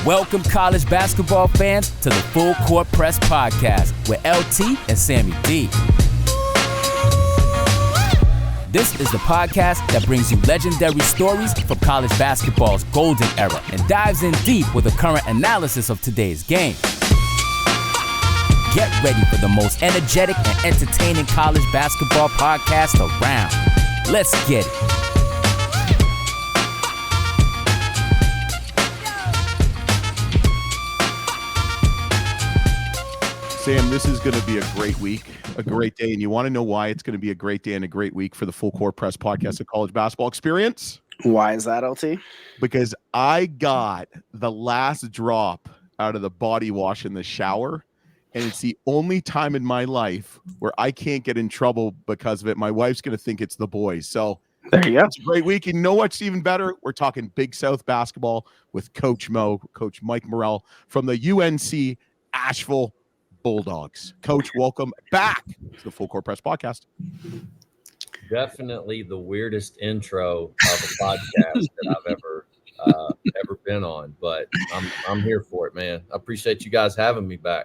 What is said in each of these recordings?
Welcome, college basketball fans, to the Full Court Press Podcast with LT and Sammy D. This is the podcast that brings you legendary stories from college basketball's golden era and dives in deep with a current analysis of today's game. Get ready for the most energetic and entertaining college basketball podcast around. Let's get it. Sam, this is going to be a great week, a great day, and you want to know why it's going to be a great day and a great week for the Full Court Press Podcast of College Basketball Experience? Why is that, LT? Because I got the last drop out of the body wash in the shower, and it's the only time in my life where I can't get in trouble because of it. My wife's going to think it's the boys. So there you go. It's a great week. And you know what's even better? We're talking Big South basketball with Coach Mike Morrell from the UNC Asheville Bulldogs. Coach, welcome back to the Full Court Press Podcast. Definitely the weirdest intro of a podcast that I've ever been on, but I'm here for it, man. I appreciate you guys having me back.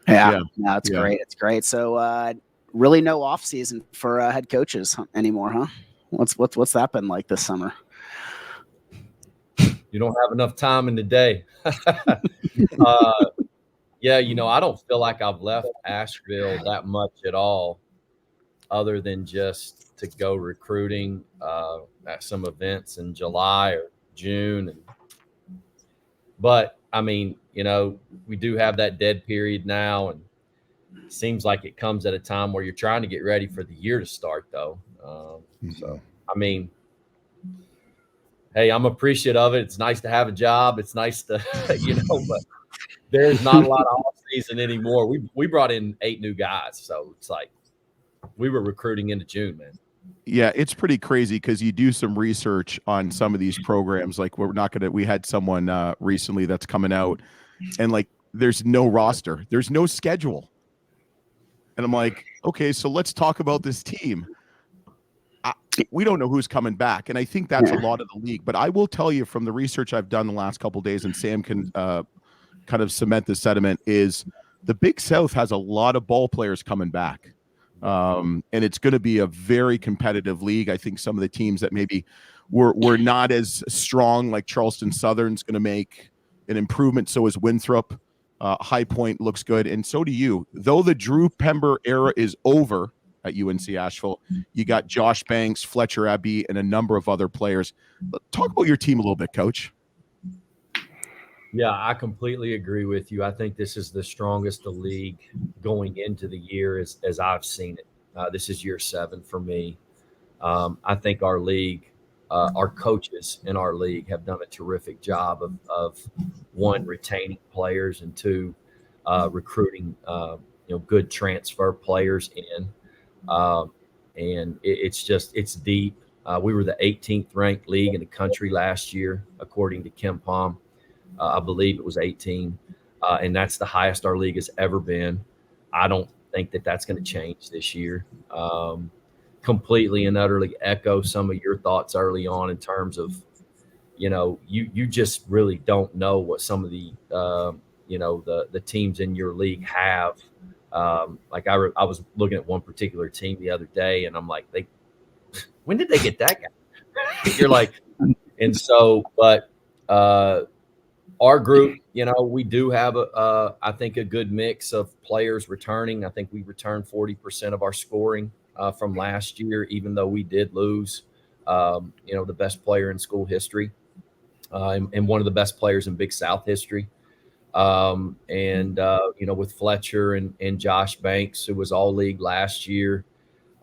Yeah. No, it's great. It's great. So really no off season for head coaches anymore, huh? What's that been like this summer? You don't have enough time in the day. Yeah, I don't feel like I've left Asheville that much at all, other than just to go recruiting at some events in July or June. But I mean, we do have that dead period now, and it seems like it comes at a time where you're trying to get ready for the year to start, though. So, I mean, hey, I'm appreciative of it. It's nice to have a job. It's nice to, but there's not a lot of off season anymore. We brought in 8 new guys, so it's like we were recruiting into June, man. Yeah, it's pretty crazy because you do some research on some of these programs. Like we had someone recently that's coming out, and like there's no roster, there's no schedule, and I'm like, okay, so let's talk about this team. We don't know who's coming back, and I think that's a lot of the league. But I will tell you from the research I've done the last couple of days, and Sam can kind of cement the sentiment, is the Big South has a lot of ball players coming back. And it's going to be a very competitive league. I think some of the teams that maybe were not as strong, like Charleston Southern's going to make an improvement. So is Winthrop. High Point looks good. And so do you. Though the Drew Pember era is over at UNC Asheville, you got Josh Banks, Fletcher Abbey, and a number of other players. Talk about your team a little bit, Coach. Yeah, I completely agree with you. I think this is the strongest the league going into the year as I've seen it. This is year 7 for me. I think our league, our coaches in our league have done a terrific job of one, retaining players, and 2, recruiting good transfer players in. And it's deep. We were the 18th ranked league in the country last year, according to KenPom. I believe it was 18, and that's the highest our league has ever been. I don't think that's going to change this year. Completely and utterly echo some of your thoughts early on in terms of, you just really don't know what some of the, the teams in your league have. Like I was looking at one particular team the other day, and I'm like, when did they get that guy? You're like, and so, but. Our group, we do have I think a good mix of players returning. I think we returned 40% of our scoring from last year, even though we did lose, the best player in school history and one of the best players in Big South history. With Fletcher and Josh Banks, who was all league last year.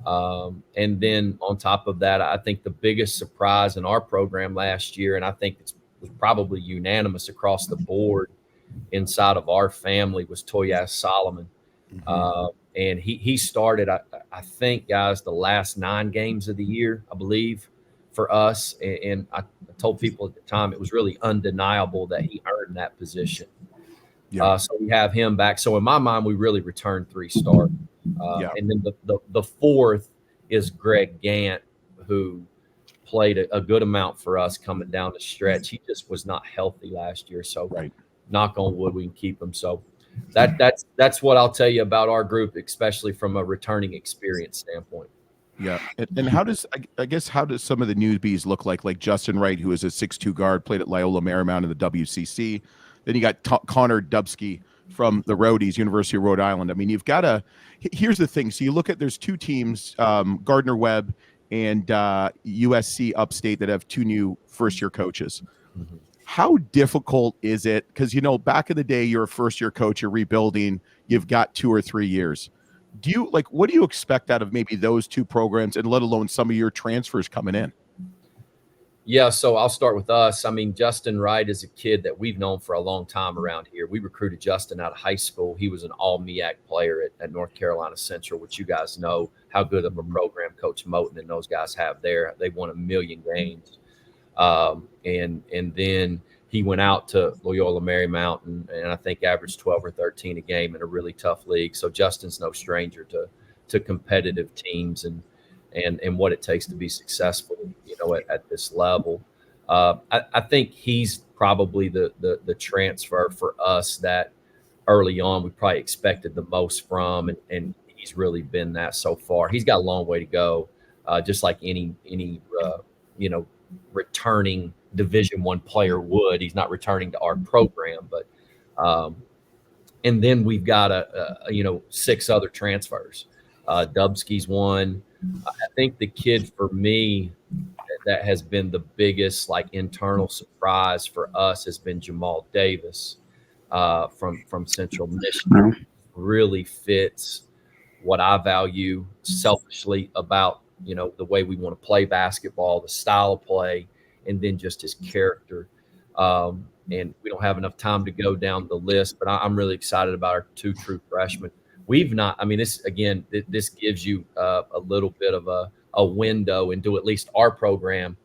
And then on top of that, I think the biggest surprise in our program last year, and I think was probably unanimous across the board inside of our family, was Toyaz Solomon. And he started, I think, guys, the last 9 games of the year, I believe, for us. And I told people at the time it was really undeniable that he earned that position. Yeah. So we have him back. So in my mind, we really returned 3 stars. And then the 4th is Greg Gant, who played a good amount for us coming down the stretch. He just was not healthy last year. So knock on wood, we can keep them. So that's what I'll tell you about our group, especially from a returning experience standpoint. Yeah. And how does, I guess, how does some of the newbies look like Justin Wright, who is a 6'2" guard, played at Loyola Marymount in the WCC. Then you got Connor Dubsky from the Rowdies, University of Rhode Island. I mean, you've got to, here's the thing. So you look at, there's two teams, Gardner Webb and USC Upstate, that have two new first-year coaches. Mm-hmm. How difficult is it? Because, back in the day, you're a first-year coach, you're rebuilding, you've got 2 or 3 years. Do you what do you expect out of maybe those two programs, and let alone some of your transfers coming in? Yeah, so I'll start with us. I mean, Justin Wright is a kid that we've known for a long time around here. We recruited Justin out of high school. He was an all-MEAC player at North Carolina Central, which you guys know how good of a program Coach Moten and those guys have there. They won 1 million games. And then he went out to Loyola Marymount and I think averaged 12 or 13 a game in a really tough league. So Justin's no stranger to competitive teams and what it takes to be successful, at this level. I think he's probably the transfer for us that early on we probably expected the most from, and he's really been that so far. He's got a long way to go, just like any returning Division I player would. He's not returning to our program, but and then we've got 6 other transfers. Dubsky's one. I think the kid for me that has been the biggest internal surprise for us has been Jamal Davis from Central Michigan. Really fits what I value selfishly about the way we want to play basketball, the style of play, and then just his character. And we don't have enough time to go down the list, but I'm really excited about our 2 true freshmen. This gives you a little bit of a window into at least our program.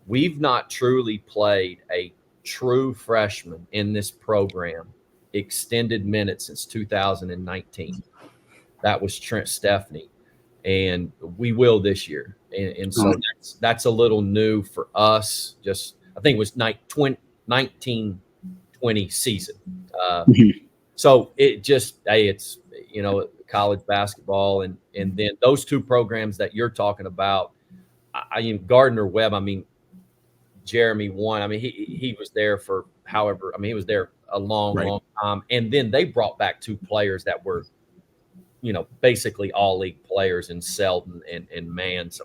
We've not truly played a true freshman in this program extended minutes since 2019. That was Trent Stepney, and we will this year. And so that's a little new for us. Just I think it was 1920 season. So it's college basketball, and then those 2 programs that you're talking about. Gardner Webb. Jeremy won. He was there for he was there a long time, and then they brought back 2 players that were, basically all league players in Selden and Mann. So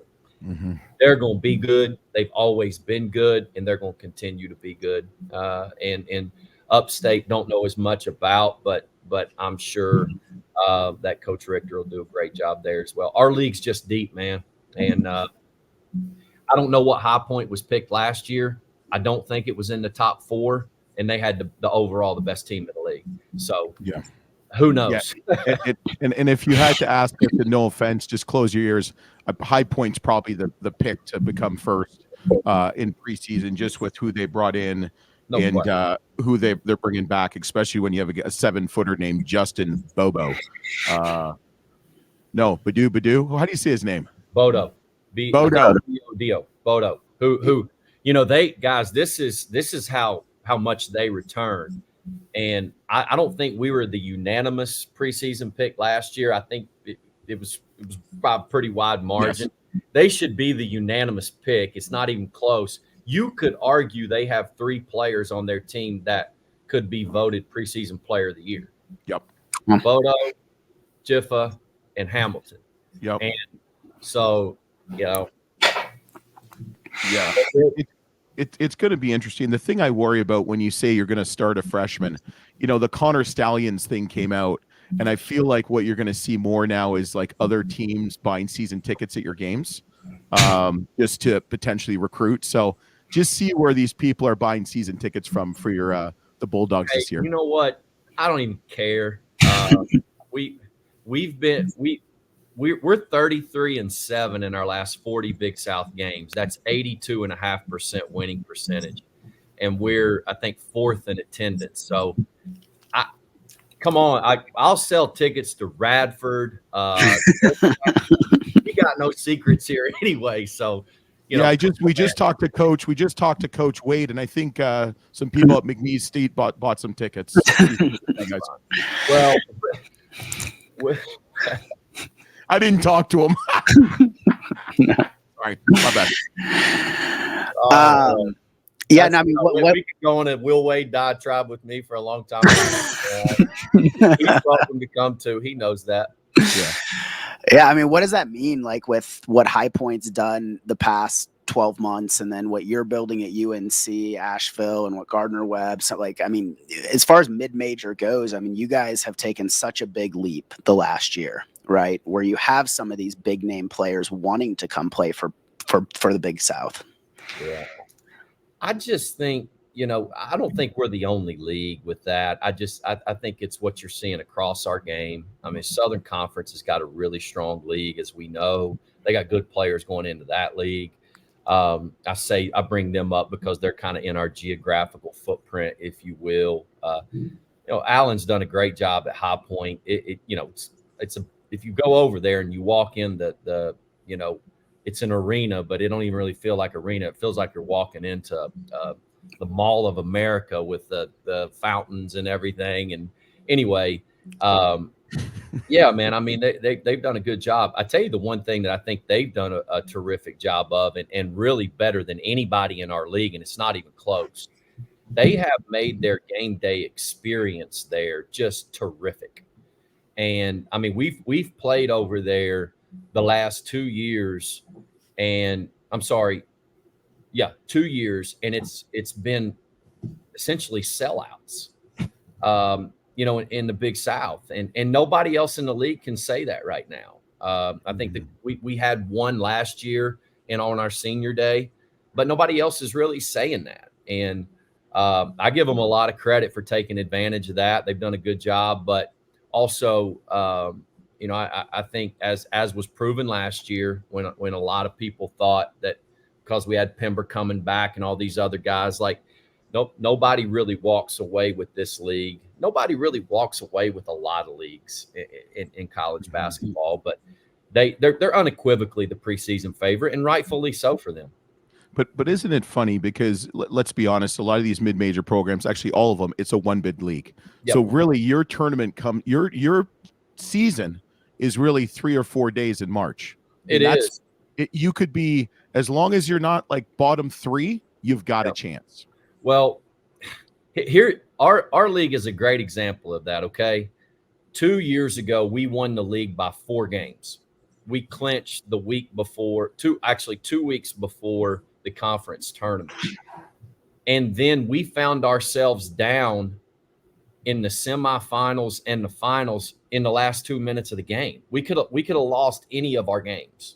they're going to be good. They've always been good, and they're going to continue to be good. And Upstate don't know as much about, but I'm sure that Coach Richter will do a great job there as well. Our league's just deep, man. And I don't know what High Point was picked last year. I don't think it was in the top 4, and they had the overall the best team in the league. So yeah, who knows? Yeah. And if you had to ask, no offense, just close your ears. High Point's probably the pick to become first in preseason, just with who they brought in. Who they're bringing back, especially when you have a 7-footer named Justin Bobo. Badu. How do you say his name? Bodo. Bodo. Bodo. Who they guys. This is how much they return, and I don't think we were the unanimous preseason pick last year. I think it was by a pretty wide margin. Yes. They should be the unanimous pick. It's not even close. You could argue they have 3 players on their team that could be voted preseason player of the year. Yep. Bodo, Jiffa, and Hamilton. Yep. And so, yeah, it's going to be interesting. The thing I worry about when you say you're going to start a freshman, the Connor Stallions thing came out, and I feel like what you're going to see more now is other teams buying season tickets at your games, just to potentially recruit. So just see where these people are buying season tickets from for your the Bulldogs this year. You know what? I don't even care. We're 33-7 in our last 40 Big South games. That's 82.5% winning percentage, and we're I think 4th in attendance. So, come on, I'll sell tickets to Radford. We got no secrets here anyway. So, we just talked to Coach Wade, and I think some people at McNeese State bought some tickets. Well, I didn't talk to him. All right, my bad. Yeah, no, I mean, what we could go on a Will Wade diatribe with me for a long time. He's welcome to come too. He knows that. Yeah, I mean, what does that mean? Like with what High Point's done the past 12 months, and then what you're building at UNC, Asheville, and what Gardner Webb. So, like, I mean, as far as mid-major goes, I mean, you guys have taken such a big leap the last year, right? Where you have some of these big name players wanting to come play for the Big South. Yeah. I just think, I don't think we're the only league with that. I think it's what you're seeing across our game. I mean, Southern Conference has got a really strong league, as we know. They got good players going into that league. I bring them up because they're kind of in our geographical footprint, if you will. Allen's done a great job at High Point. If you go over there and you walk in it's an arena, but it don't even really feel like arena. It feels like you're walking into the Mall of America with the fountains and everything. And anyway, yeah, man, I mean, they've done a good job. I tell you the one thing that I think they've done a terrific job of, and really better than anybody in our league, and it's not even close. They have made their game day experience there just terrific. And I mean, we've played over there the last 2 years, and 2 years, and it's been essentially sellouts, in the Big South, and nobody else in the league can say that right now. I think that we had one last year and on our senior day, but nobody else is really saying that. And I give them a lot of credit for taking advantage of that. They've done a good job, but also, I think as was proven last year, when a lot of people thought that because we had Pember coming back and all these other guys, nobody really walks away with this league. Nobody really walks away with a lot of leagues in college basketball, but they're unequivocally the preseason favorite, and rightfully so for them. But isn't it funny, because let's be honest, a lot of these mid-major programs, actually all of them, it's a one bid league. Yep. So really your tournament your season is really 3 or 4 days in March. You could be, as long as you're not like bottom 3, you've got a chance. Well, here our league is a great example of that. Okay, 2 years ago we won the league by 4 games. We clinched the week before 2 weeks before the conference tournament, and then we found ourselves down in the semifinals and the finals in the last 2 minutes of the game. We could have lost any of our games.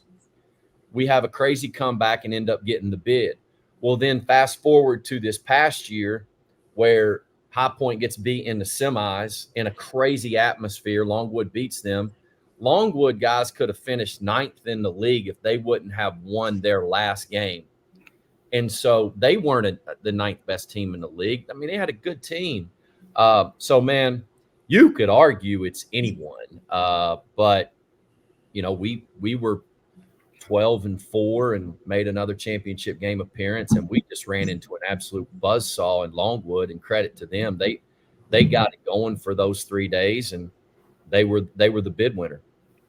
We have a crazy comeback and end up getting the bid. Well, then fast forward to this past year where High Point gets beat in the semis in a crazy atmosphere. Longwood beats them. Longwood guys could have finished 9th in the league if they wouldn't have won their last game. And so they weren't the 9th best team in the league. I mean, they had a good team. So, man, you could argue it's anyone. But, we were 12-4 and made another championship game appearance, and we just ran into an absolute buzzsaw in Longwood, and credit to them. They got it going for those 3 days, and they were the bid winner.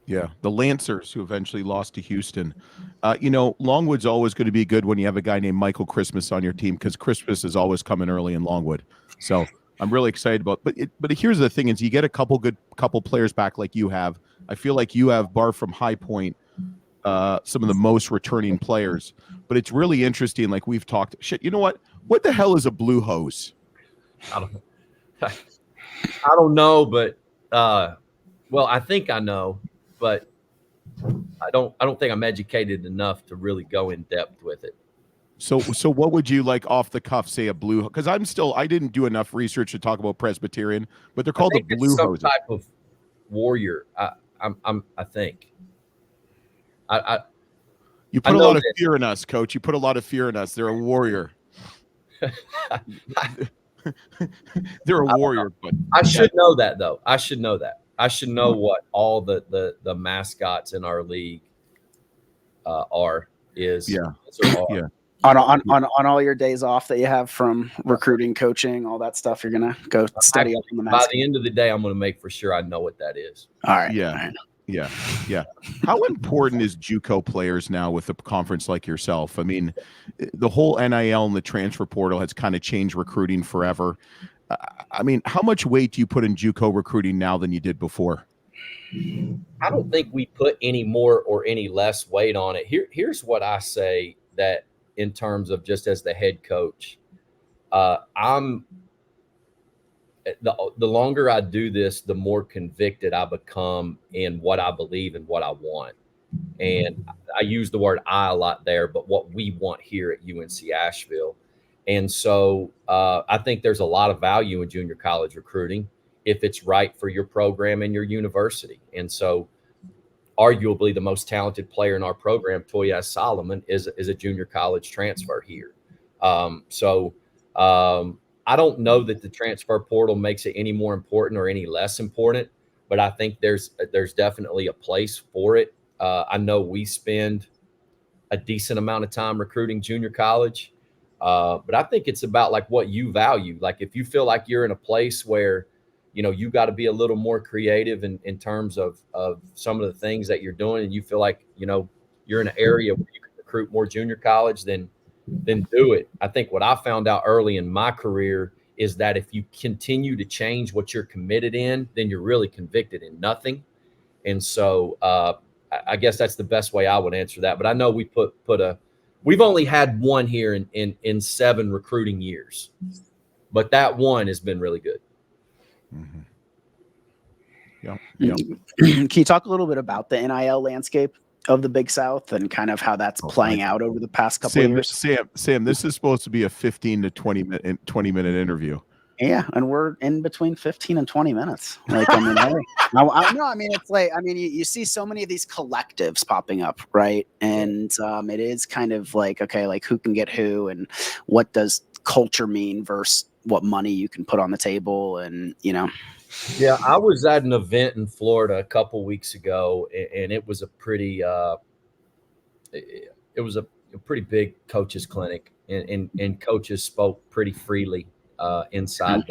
Yeah, the Lancers, who eventually lost to Houston. Longwood's always going to be good when you have a guy named Michael Christmas on your team, because Christmas is always coming early in Longwood. So I'm really excited about it. But here's the thing is, you get a couple players back like you have. I feel like you have, bar from High Point, some of the most returning players. But it's really interesting, like we've talked. Shit, you know what? What the hell is a blue hose? I don't know, but I think I know, but I don't think I'm educated enough to really go in depth with it. So what would you, like, off the cuff, say a blue? Because I didn't do enough research to talk about Presbyterian, but they're called the blue hoses. Some type of warrior. I think. You put a lot of fear in us, Coach. You put a lot of fear in us. They're a warrior. They're a warrior. But I should know that, though. I should know that. I should know what all the mascots in our league are. is Yeah. Yeah. On all your days off that you have from recruiting, coaching, all that stuff, you're gonna go study up on the By men's the end of the day, I'm going to make for sure I know what that is. All right. Yeah. All right. Yeah. How important is JUCO players now with a conference like yourself? I mean, the whole NIL and the transfer portal has kind of changed recruiting forever. I mean, how much weight do you put in JUCO recruiting now than you did before? I don't think we put any more or any less weight on it. Here's what I say, that in terms of just as the head coach, I'm the longer I do this, the more convicted I become in what I believe and what I want. And I use the word I a lot there, but what we want here at UNC Asheville. And so I think there's a lot of value in junior college recruiting if it's right for your program and your university. And so arguably the most talented player in our program, Toyaz Solomon, is a junior college transfer here. I don't know that the transfer portal makes it any more important or any less important, but I think there's definitely a place for it. I know we spend a decent amount of time recruiting junior college, but I think it's about like what you value. Like if you feel like you're in a place where, you know, you got to be a little more creative in terms of some of the things that you're doing, and you feel like, you know, you're in an area where you can recruit more junior college, then do it. I think what I found out early in my career is that if you continue to change what you're committed in, then you're really convicted in nothing. And so I guess that's the best way I would answer that. But I know we we've only had one here in 7 recruiting years, but that one has been really good. Mm-hmm. Can you talk a little bit about the NIL landscape of the Big South and kind of how that's playing out over the past couple of years? Sam, this is supposed to be a 15 to 20 minute interview. Yeah, and we're in between 15 and 20 minutes. Like, I mean, I mean, it's like, I mean, you see so many of these collectives popping up, right? And it is kind of like, okay, like who can get who, and what does culture mean versus what money you can put on the table, and you know. Yeah, I was at an event in Florida a couple weeks ago, and it was a pretty pretty big coaches clinic, and coaches spoke pretty freely inside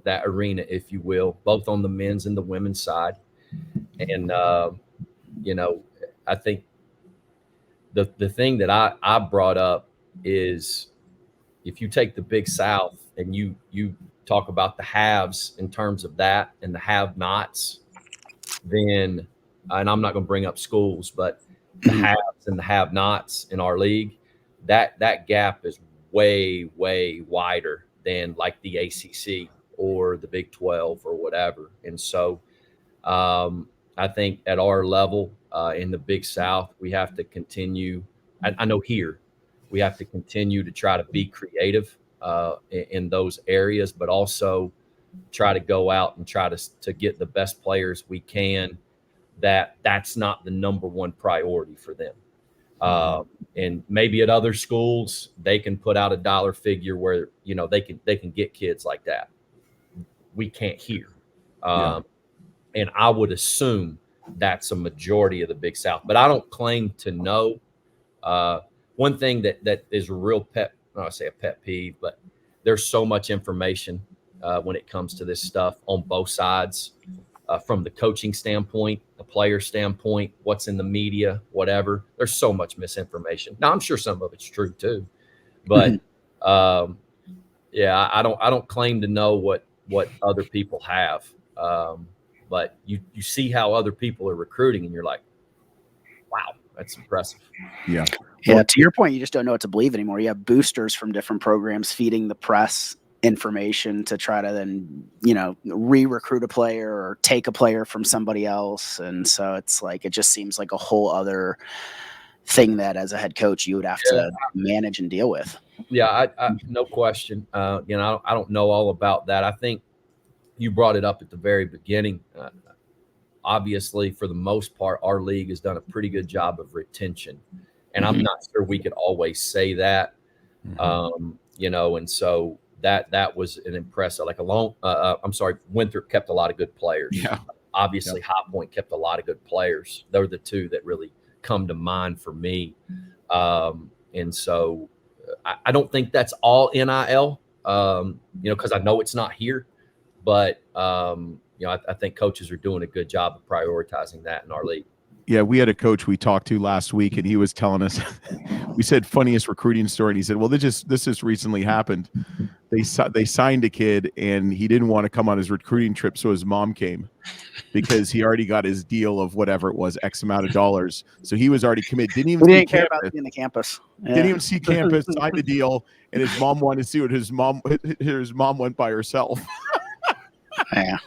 that arena, if you will, both on the men's and the women's side. And you know, I think the thing that I brought up is, if you take the Big South and you talk about the haves in terms of that and the have-nots, then, and I'm not going to bring up schools, but the haves and the have-nots in our league, that gap is way, way wider than like the ACC or the Big 12 or whatever. And so I think at our level in the Big South, we have to continue. I know here we have to continue to try to be creative in those areas, but also try to go out and try to get the best players we can. That's not the number one priority for them. And maybe at other schools, they can put out a dollar figure where, you know, they can get kids like that. We can't here. And I would assume that's a majority of the Big South, but I don't claim to know. One thing that is a real I say a pet peeve, but there's so much information when it comes to this stuff on both sides, from the coaching standpoint, the player standpoint, what's in the media, whatever. There's so much misinformation. Now, I'm sure some of it's true too, but yeah, I don't claim to know what other people have. But you see how other people are recruiting, and you're like, wow, that's impressive. Yeah. Yeah. To your point, you just don't know what to believe anymore. You have boosters from different programs feeding the press information to try to then, you know, re-recruit a player or take a player from somebody else. And so it's like, it just seems like a whole other thing that as a head coach, you would have to manage and deal with. Yeah. I no question. You know, I don't know all about that. I think you brought it up at the very beginning. Obviously, for the most part, our league has done a pretty good job of retention. And I'm not sure we could always say that, you know, and so that was an impressive, like Winthrop kept a lot of good players. Yeah. Obviously, High Point kept a lot of good players. They're the two that really come to mind for me. And so I don't think that's all NIL, because I know it's not here, but I think coaches are doing a good job of prioritizing that in our league. Yeah, we had a coach we talked to last week, and he was telling us, we said funniest recruiting story, and he said, well, this just recently happened. They signed a kid, and he didn't want to come on his recruiting trip, so his mom came because he already got his deal of whatever it was, X amount of dollars. So he was already committed. Didn't care about seeing the campus. Yeah. Didn't even see campus, signed the deal, and his mom wanted to see what his mom went by herself. Yeah.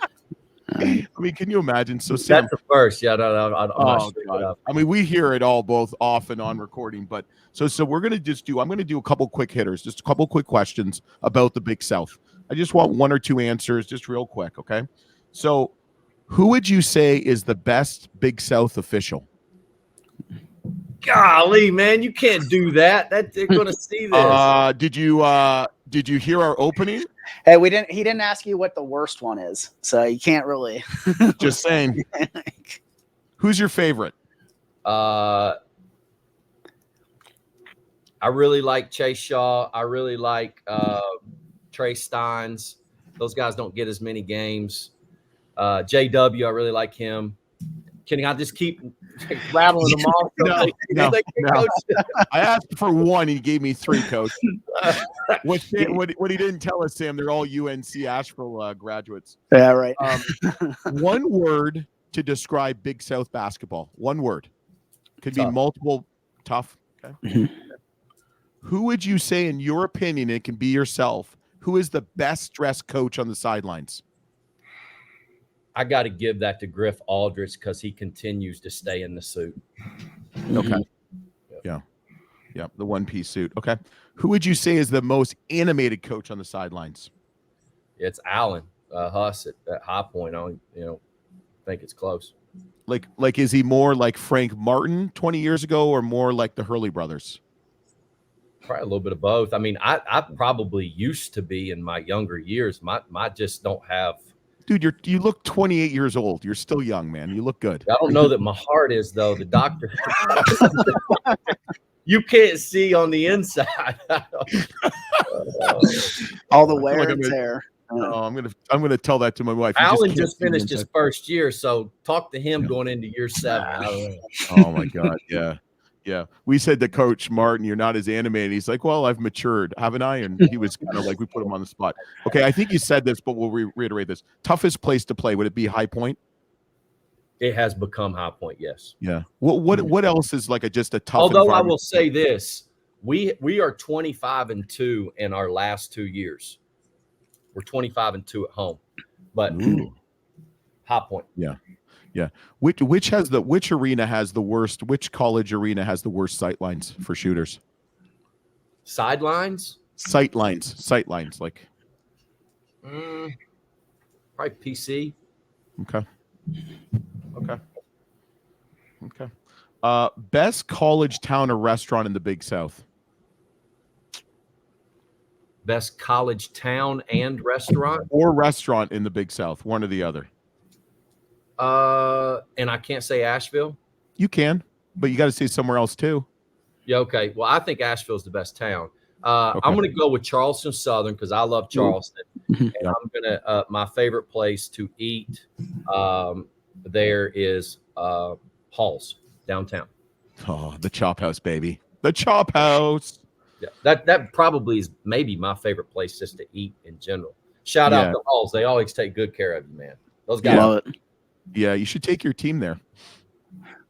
I mean, can you imagine? So Sam, that's the first. Yeah, no, I'm not sure. I mean, we hear it all both off and on recording, but so we're gonna I'm gonna do a couple quick hitters, just a couple quick questions about the Big South. I just want one or two answers, just real quick, okay? So, who would you say is the best Big South official? Golly, man, you can't do that. They're gonna see this. Did you hear our opening? Hey, he didn't ask you what the worst one is, so you can't really. Just saying. Who's your favorite? I really like Chase Shaw. I really like Trey Steins. Those guys don't get as many games. JW, I really like him. Can I just keep rattling them off? No. I asked for one. He gave me three, Coach. What he didn't tell us, Sam, they're all UNC Asheville graduates. Yeah, right. One word to describe Big South basketball. One word. Could be multiple. Tough. Okay. Mm-hmm. Who would you say, in your opinion, it can be yourself, who is the best dressed coach on the sidelines? I got to give that to Griff Aldrich because he continues to stay in the suit. Okay. Yeah. The one-piece suit. Okay. Who would you say is the most animated coach on the sidelines? It's Allen Huss at High Point. I don't, think it's close. Like, is he more like Frank Martin 20 years ago, or more like the Hurley brothers? Probably a little bit of both. I mean, I probably used to be in my younger years. My just don't have. Dude, you look 28 years old. You're still young, man. You look good. I don't know that my heart is, though. The doctor, you can't see on the inside. All the wear and tear. I'm gonna tell that to my wife. Allen just finished his first year, so talk to him going into year 7. I don't know. Oh my God, yeah. We said to Coach Martin, "You're not as animated." He's like, "Well, I've matured, haven't I?" And he was kind of like, we put him on the spot. Okay, I think you said this, but we'll reiterate this. Toughest place to play, would it be High Point? It has become High Point, yes. Yeah. What else is like just a tough? Although I will say this, we are 25-2 in our last 2 years. We're 25-2 at home, but High Point. Yeah. Which arena has the worst? Which college arena has the worst sightlines for shooters? Sidelines? Sightlines, like. Probably PC. Okay. Best college town or restaurant in the Big South? Best college town and restaurant? Or restaurant in the Big South, one or the other. And I can't say Asheville. You can, but you got to say somewhere else too. Yeah, okay. Well, I think Asheville's the best town. Okay. I'm going to go with Charleston Southern because I love Charleston. And I'm going to my favorite place to eat there is Halls downtown. Oh, the Chop House, baby. The Chop House. Yeah, that probably is maybe my favorite place just to eat in general. Shout out to Halls. They always take good care of you, man. Those guys. Love it. Yeah, you should take your team there.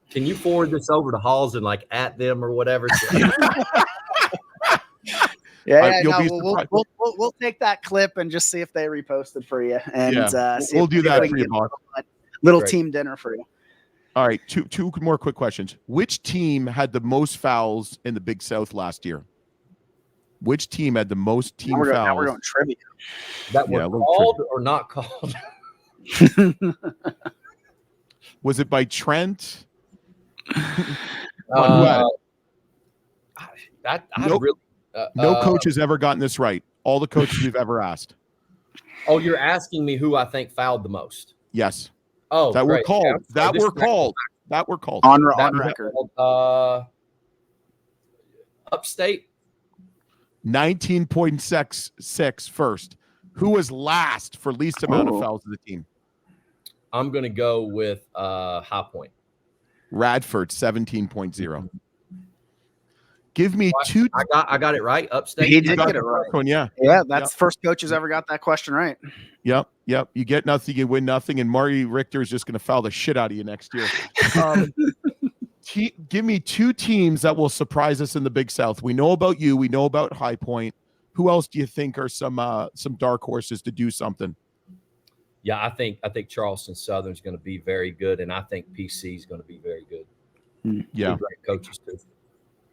Can you forward this over to Halls and like at them or whatever? We'll take that clip and just see if they reposted for you, and we'll do that for you, Mark. Little team dinner for you. All right, two more quick questions. Which team had the most fouls in the Big South last year? Which team had the most team fouls? Now we're going trivia. That were called or not called? Was it by Trent? No coach has ever gotten this right. All the coaches we've ever asked. Oh, you're asking me who I think fouled the most? Yes. Oh, that great. were called. Yeah, that were called. That we're called. On That record. Upstate. 19.66 first. Who was last for least amount of fouls of the team? I'm going to go with High Point. Radford, 17.0. Give me two. I got it right. Upstate. He did get it right. One, yeah. Yeah, that's the first coach who's ever got that question right. Yep. You get nothing, you win nothing, and Marty Richter is just going to foul the shit out of you next year. Give me two teams that will surprise us in the Big South. We know about you. We know about High Point. Who else do you think are some dark horses to do something? Yeah, I think Charleston Southern is going to be very good, and I think PC is going to be very good. Yeah, great coaches too.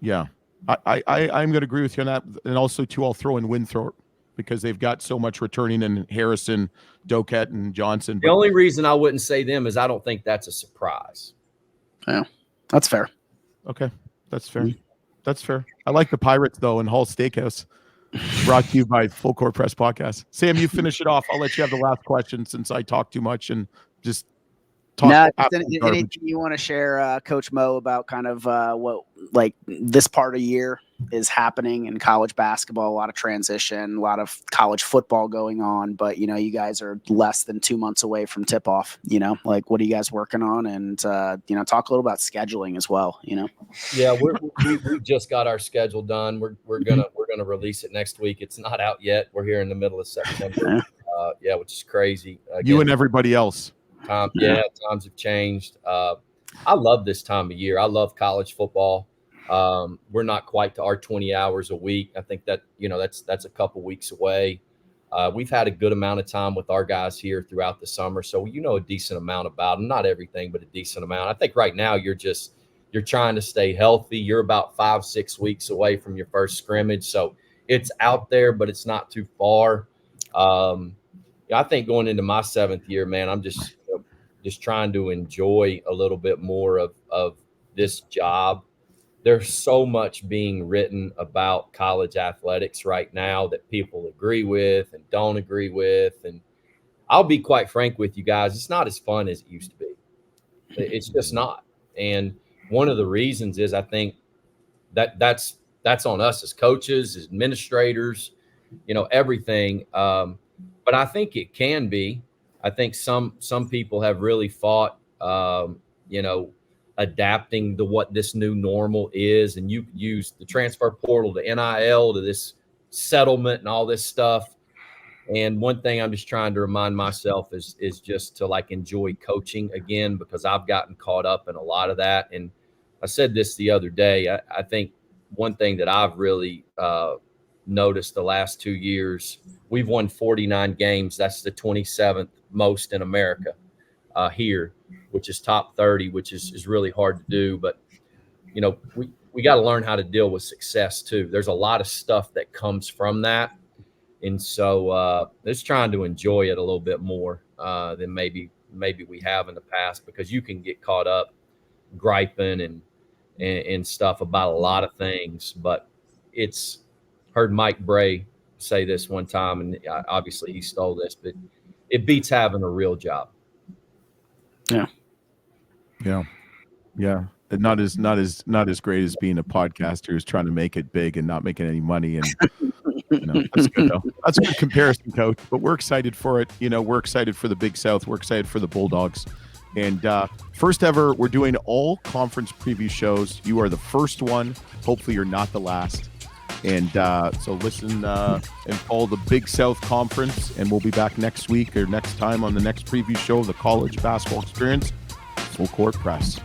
Yeah, I'm going to agree with you on that, and also too, I'll throw in Winthrop because they've got so much returning in Harrison, Doquette, and Johnson. The only reason I wouldn't say them is I don't think that's a surprise. Yeah, that's fair. Okay, that's fair. That's fair. I like the Pirates though, in Hall Steakhouse. Brought to you by Full Court Press Podcast. Sam, you finish it off. I'll let you have the last question since I talk too much and just talk. Anything you want to share, Coach Mo, about kind of what like this part of the year is happening in college basketball? A lot of transition, a lot of college football going on, but you guys are less than 2 months away from tip off. Like what are you guys working on? And talk a little about scheduling as well. Yeah, we just got our schedule done. We're gonna release it next week. It's not out yet. We're here in the middle of September. Which is crazy. Again, you and everybody else. Times have changed. I love this time of year. I love college football. We're not quite to our 20 hours a week. I think that, that's a couple weeks away. We've had a good amount of time with our guys here throughout the summer. So, a decent amount about them, not everything, but a decent amount. I think right now you're trying to stay healthy. You're about 5-6 weeks away from your first scrimmage. So it's out there, but it's not too far. I think going into my 7th year, man, I'm just trying to enjoy a little bit more of this job. There's so much being written about college athletics right now that people agree with and don't agree with. And I'll be quite frank with you guys, it's not as fun as it used to be. It's just not. And one of the reasons is I think that's on us as coaches, as administrators, everything. But I think it can be. I think some people have really fought, adapting to what this new normal is. And you use the transfer portal, the NIL, to this settlement and all this stuff. And one thing I'm just trying to remind myself is just to enjoy coaching again, because I've gotten caught up in a lot of that. And I said this the other day. I think one thing that I've really noticed the last 2 years, we've won 49 games. That's the 27th most in America here, which is top 30, which is really hard to do. But, we got to learn how to deal with success too. There's a lot of stuff that comes from that. And so just trying to enjoy it a little bit more than maybe we have in the past, because you can get caught up griping and stuff about a lot of things. But it's heard Mike Bray say this one time, and obviously he stole this, but it beats having a real job. Yeah. Not as great as being a podcaster who's trying to make it big and not making any money. And that's good though. That's a good comparison, Coach. But we're excited for it. We're excited for the Big South. We're excited for the Bulldogs. And first ever, we're doing all conference preview shows. You are the first one. Hopefully, you're not the last. And so listen and follow the Big South Conference. And we'll be back next week or next time on the next preview show of the college basketball experience. Full Court Press.